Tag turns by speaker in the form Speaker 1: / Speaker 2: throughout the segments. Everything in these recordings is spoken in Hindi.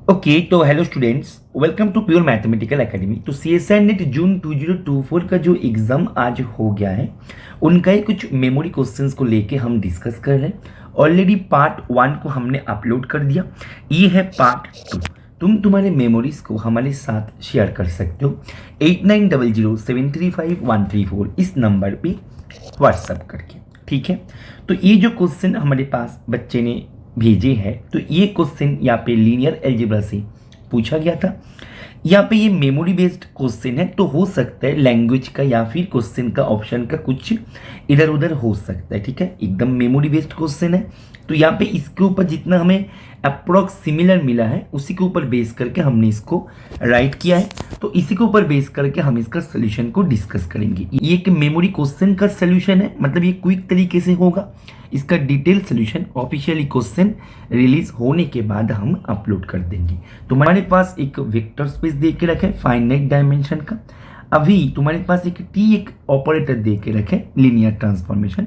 Speaker 1: ओके तो hello students, welcome to Pure Mathematical Academy. तो CSIR नेट जून 2024 का जो एग्ज़ाम आज हो गया है, उनका ही कुछ मेमोरी क्वेश्चंस को लेके हम डिस्कस कर रहे हैं। ऑलरेडी पार्ट 1 को हमने अपलोड कर दिया, ये है पार्ट 2। तुम तुम्हारे मेमोरीज को हमारे साथ शेयर कर सकते हो 8900735134 इस नंबर पे व्हाट्सअप करके, ठीक है। तो ये जो क्वेश्चन हमारे पास बच्चे ने भेजे हैं, तो ये क्वेश्चन यहाँ पे लीनियर अलजेब्रा से पूछा गया था। यहाँ पे ये मेमोरी बेस्ड क्वेश्चन है, तो हो सकता है लैंग्वेज का या फिर क्वेश्चन का ऑप्शन का कुछ इधर उधर हो सकता है, ठीक है। एकदम मेमोरी बेस्ड क्वेश्चन है, तो यहाँ पे इसके ऊपर जितना हमें अप्रोक्स सिमिलर मिला है उसी के ऊपर बेस करके हमने इसको राइट किया है। तो इसी के ऊपर बेस करके हम इसका सोल्यूशन को डिस्कस करेंगे। ये एक मेमोरी क्वेश्चन का सोल्यूशन है, मतलब ये क्विक तरीके से होगा। इसका detail solution officially question release होने के बाद हम अपलोड कर देंगे। तुम्हारे पास एक वेक्टर स्पेस दे के रखे फाइनाइट डायमेंशन का, अभी तुम्हारे पास एक ऑपरेटर दे के रखे लीनियर ट्रांसफॉर्मेशन,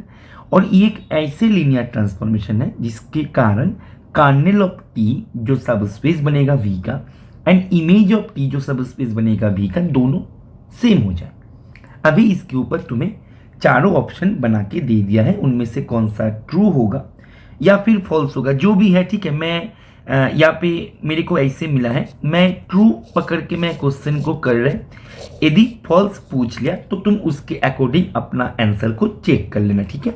Speaker 1: और ये एक ऐसे लीनियर ट्रांसफॉर्मेशन है जिसके कारण कर्नेल ऑफ टी जो सब स्पेस बनेगा वी का एंड इमेज ऑफ टी जो सब स्पेस बनेगा वी का दोनों सेम हो जाए। अभी इसके ऊपर तुम्हें चारों ऑप्शन बना के दे दिया है, उनमें से कौन सा ट्रू होगा या फिर फॉल्स होगा जो भी है, ठीक है। मैं यहाँ पे मेरे को ऐसे मिला है, मैं ट्रू पकड़ के मैं क्वेश्चन को कर रहे, यदि फॉल्स पूछ लिया तो तुम उसके अकॉर्डिंग अपना आंसर को चेक कर लेना, ठीक है।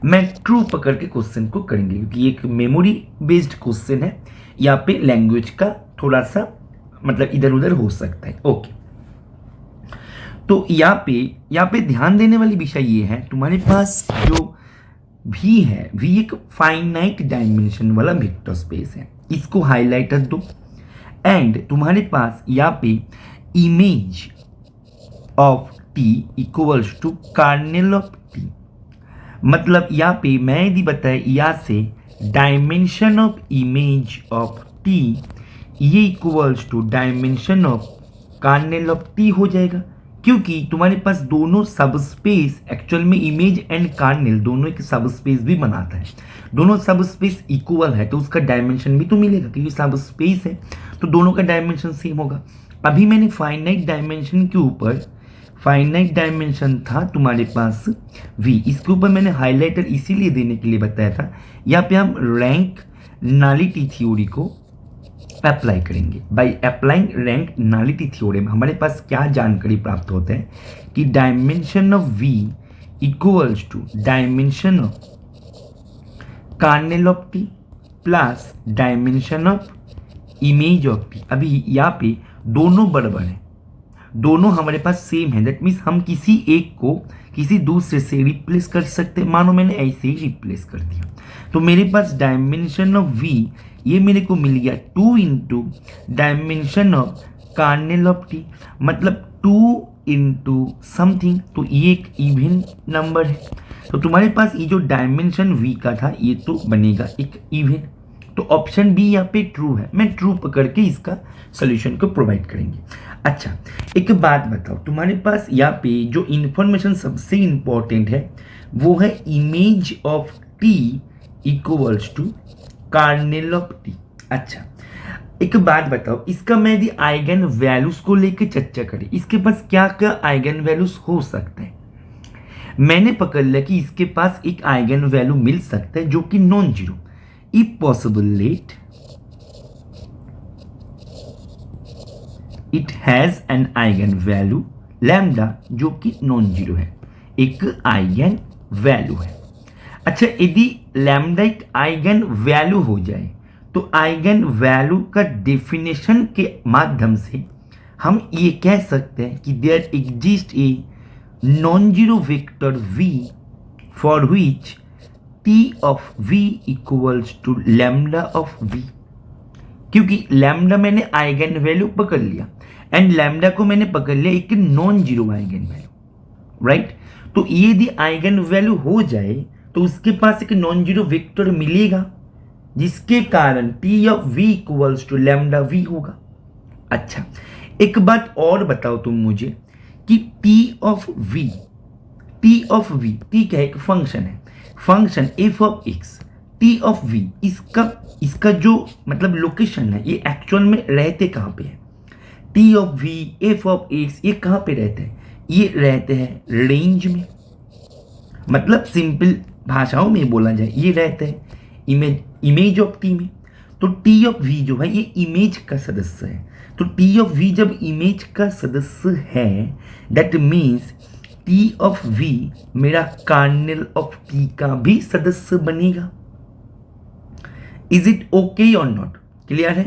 Speaker 1: मैं ट्रू पकड़ के क्वेश्चन को करेंगे क्योंकि एक मेमोरी बेस्ड क्वेश्चन है, यहाँ पे लैंग्वेज का थोड़ा सा मतलब इधर उधर हो सकता है। ओके, तो यहाँ पे ध्यान देने वाली विषय ये है, तुम्हारे पास जो V है, V एक फाइनाइट डायमेंशन वाला वेक्टर स्पेस है, इसको हाईलाइटर दो। एंड तुम्हारे पास यहाँ पे image of T equals to kernel of T, मतलब यहाँ पे मैं यदि बताया यहाँ से dimension of image of T ये equals to dimension of kernel of T हो जाएगा, क्योंकि तुम्हारे पास दोनों सब स्पेस एक्चुअल में इमेज एंड कर्नेल दोनों एक सब स्पेस भी बनाता है। दोनों सब स्पेस इक्वल है तो उसका डायमेंशन भी तो मिलेगा, क्योंकि सब स्पेस है तो दोनों का डायमेंशन सेम होगा। अभी मैंने फाइनाइट डायमेंशन के ऊपर, फाइनाइट डायमेंशन था तुम्हारे पास V, इसके ऊपर मैंने हाईलाइटर इसीलिए देने के लिए बताया था। यहाँ पे हम रैंक नलिटी थ्योरी को अप्लाई करेंगे। By applying rank nullity theorem हमारे पास क्या जानकारी प्राप्त होता है कि dimension of V equals to dimension of kernel of T plus dimension of image of T। अभी यहाँ पे दोनों बराबर है, दोनों हमारे पास सेम है, दैट मीन्स हम किसी एक को किसी दूसरे से रिप्लेस कर सकते हैं। मानो मैंने ऐसे ही रिप्लेस कर दिया, तो मेरे पास डायमेंशन ऑफ V ये मेरे को मिल गया 2 into dimension of kernel of T, मतलब 2 इंटू समथिंग, तो ये एक इवन नंबर है। तो तुम्हारे पास ये जो डायमेंशन V का था ये तो बनेगा एक इवन, तो ऑप्शन बी यहाँ पे ट्रू है। मैं ट्रू पकड़ के इसका सोल्यूशन को प्रोवाइड करेंगे। अच्छा, एक बात बताओ, तुम्हारे पास यहाँ पे जो इंफॉर्मेशन सबसे इंपॉर्टेंट है वो है image of T equals to kernel of T। अच्छा, एक बात बताओ, इसका मैं यदि आइगन वैल्यूज को लेकर चर्चा करें, इसके पास क्या क्या आइगन वैल्यूज हो सकते हैं। मैंने पकड़ लिया कि इसके पास एक आइगन वैल्यू मिल सकता है जो कि non zero. If possible let it has an eigen value lambda जो कि नॉन जीरो है, एक आइगन वैल्यू है। अच्छा, यदि लैम्डा एक आइगन वैल्यू हो जाए तो आइगन वैल्यू का डेफिनेशन के माध्यम से हम ये कह सकते हैं कि there exist a non zero vector V for which T of V equals to lambda of V, क्योंकि लैम्डा मैंने आइगन वैल्यू पकड़ लिया एंड लैम्डा को मैंने पकड़ लिया एक non zero eigenvalue, right. तो ये यदि आइगन वैल्यू हो जाए तो उसके पास एक नॉन जीरो वेक्टर मिलेगा जिसके कारण T of V equals to lambda V होगा। अच्छा, एक बात और बताओ तुम मुझे कि T ऑफ V क्या है, एक फंक्शन है, function f of x T of V, इसका जो मतलब लोकेशन है, ये एक्चुअल में रहते कहाँ पे है? T of V, F of X, ये कहाँ पे रहते हैं? ये रहते हैं रेंज में। मतलब सिंपल भाषाओं में बोला जाए, ये रहते हैं इमेज ऑफ टी में। तो टी ऑफ वी जो है ये इमेज का सदस्य है। तो टी ऑफ वी जब इमेज का सदस्य है, that means T of V मेरा कार्नेल ऑफ टी का भी सदस्य बनेगा। इज इट ओके और नॉट? क्लियर है?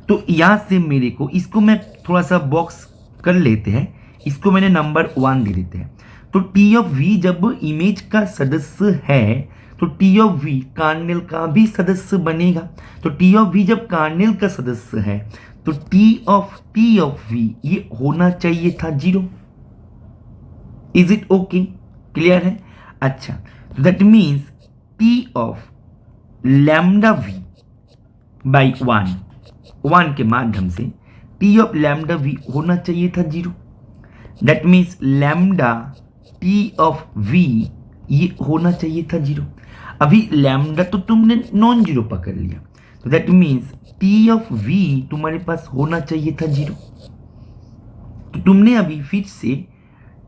Speaker 1: तो यहां से मेरे को इसको मैं थोड़ा सा बॉक्स कर लेते हैं, इसको मैंने नंबर 1 दे देते हैं। तो टी ऑफ वी जब इमेज का सदस्य है तो टी ऑफ वी कार्नेल का भी सदस्य बनेगा। तो टी ऑफ वी जब कार्नेल का सदस्य है तो टी ऑफ वी ये होना चाहिए था 0। Is it okay? क्लियर है? अच्छा, that means T of lambda V by 1 के माध्यम से टी ऑफ लैम्डा वी होना चाहिए था 0। That means lambda T of V ये होना चाहिए था 0। अभी लैम्डा तो तुमने नॉन जीरो पकड़ लिया, तो that means T of V तुम्हारे पास होना चाहिए था 0। तो तुमने अभी फिर से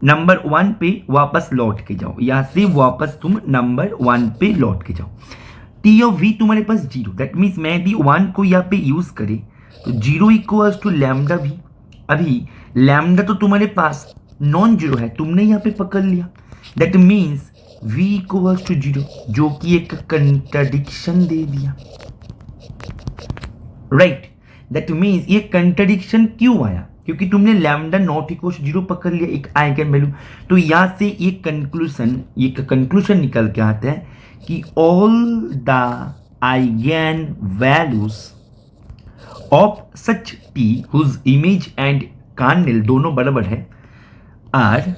Speaker 1: नंबर 1 पे वापस लौट के जाओ, यहां से वापस तुम नंबर 1 पे लौट के जाओ। टी ऑफ वी तुम्हारे पास 0, दैट मीन्स मैं यदि 1 को यहाँ पे यूज करे तो 0 इक्वल्स टू लैम्डा वी। अभी लैम्डा तो तुम्हारे पास नॉन जीरो है, तुमने यहाँ पे पकड़ लिया, that means v equals to 0, जो कि एक कंट्राडिक्शन दे दिया। राइट, दैट मीन्स ये कंट्राडिक्शन क्यों आया? क्योंकि तुमने लैम्डा नॉट इक्वल्स टू 0 पकड़ लिया, एक आइगन वैल्यू। तो यहां से ये कंक्लूजन निकल के आता है कि all the eigenvalues of such T whose image and kernel दोनों बराबर है आर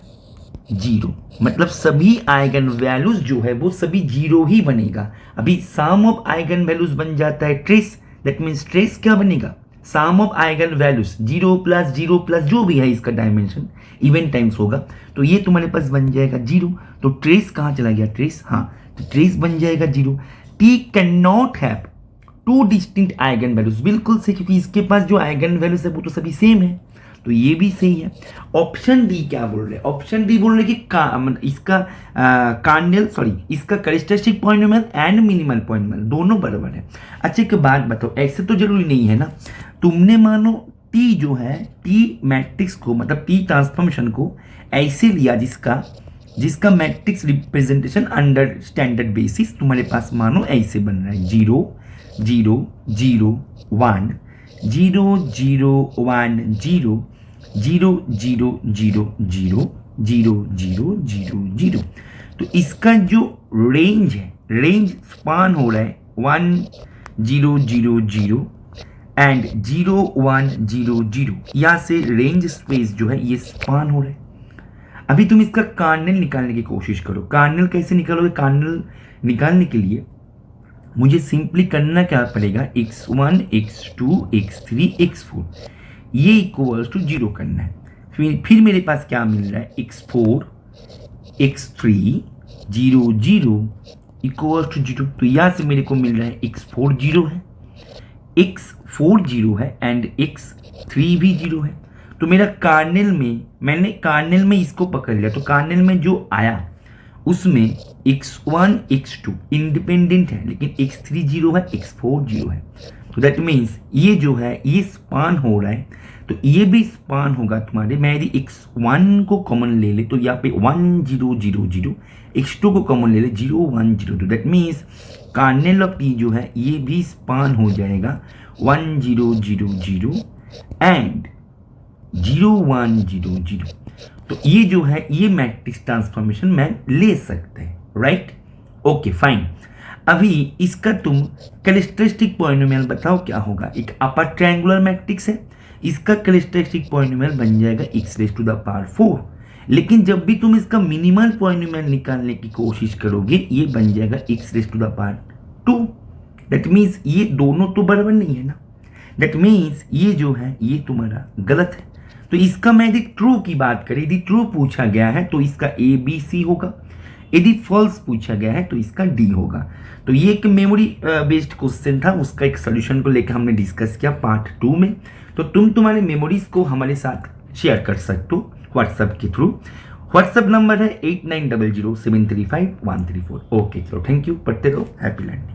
Speaker 1: 0। मतलब सभी आइगन वैल्यूज जो है वो सभी 0 ही बनेगा। अभी सम ऑफ आइगन वैल्यूज बन जाता है ट्रेस, दैट मीन्स ट्रेस क्या बनेगा? सम ऑफ आइगन वैल्यूज 0 प्लस जो भी है इसका डायमेंशन इवन टाइम्स होगा, तो ये तुम्हारे पास बन जाएगा 0। तो ट्रेस कहाँ चला गया? ट्रेस, हाँ, तो ट्रेस बन जाएगा 0। T can not have 2 distinct eigen values, बिल्कुल सही, क्योंकि इसके पास जो आइगन वैल्यूज है वो तो सभी सेम है, तो ये भी सही है। ऑप्शन डी क्या बोल रहे हैं? ऑप्शन डी बोल रहे हैं कि इसका इसका characteristic polynomial and minimal polynomial दोनों बराबर है। अच्छा, एक बात बताओ, ऐसे तो जरूरी नहीं है ना। तुमने मानो टी जो है, टी मैट्रिक्स को मतलब टी ट्रांसफॉर्मेशन को ऐसे लिया जिसका matrix representation under standard basis तुम्हारे पास मानो ऐसे बन रहा है 0 0 0 1 0 0 1 0 0 0 0 0 0 0 0 0। तो इसका जो रेंज है, रेंज स्पान हो रहा है 1 0 0 0 एंड 0 1 0 0। यहाँ से रेंज स्पेस जो है ये स्पान हो रहा है। अभी तुम इसका कार्नेल निकालने की कोशिश करो। कार्नेल कैसे निकालोगे? कार्नेल निकालने के लिए मुझे सिंपली करना क्या पड़ेगा? x1 x2 x3 x4 ये इक्वल्स टू 0 करना है। फिर मेरे पास क्या मिल रहा है? x4 x3 0 0 equals to 0। तो यहाँ से मेरे को मिल रहा है x4 0 है, x4 0 है एंड x3 भी 0 है। तो मेरा मैंने कार्नेल में इसको पकड़ लिया, तो कार्नेल में जो आया उसमें x1 x2 इंडिपेंडेंट है, लेकिन x3 0 है, x4 0 है। तो दैट मीन्स ये जो है ये स्पान हो रहा है, तो ये भी स्पान होगा तुम्हारे। मैं यदि x1 को कॉमन ले ले तो यहाँ पे 1 0 0 0, x2 को कॉमन ले ले 0 1 0 2। That means Cornell of T जो है ये भी स्पान हो जाएगा 1 0 0 0 एंड 0 1 0 0। तो ये जो है ये मैट्रिक्स ट्रांसफॉर्मेशन मैं ले सकते हैं, राइट? Okay fine. अभी इसका तुम कैरेक्टरिस्टिक पॉलिनोमियल बताओ क्या होगा? एक अपर ट्रायंगुलर मैट्रिक्स है, इसका कैरेक्टरिस्टिक पॉलिनोमियल बन जाएगा x⁴। लेकिन जब भी तुम इसका मिनिमल पॉलिनोमियल निकालने की कोशिश करोगे ये बन जाएगा x⁻²। दैट मीन्स ये दोनों तो बराबर नहीं है ना, दैट मीन्स ये जो है ये तुम्हारा गलत है। तो इसका मैं यदि ट्रू की बात करें, यदि ट्रू पूछा गया है तो इसका ABC होगा। यदि फॉल्स पूछा गया है तो इसका डी होगा। तो ये एक मेमोरी बेस्ड क्वेश्चन था, उसका एक सोल्यूशन को लेकर हमने डिस्कस किया पार्ट 2 में। तो तुम तुम्हारे मेमोरीज को हमारे साथ शेयर कर सकते हो व्हाट्सएप के थ्रू। व्हाट्सएप नंबर है 8900735134। ओके चलो, थैंक यू, पढ़ते रहो, हैप्पी लर्निंग।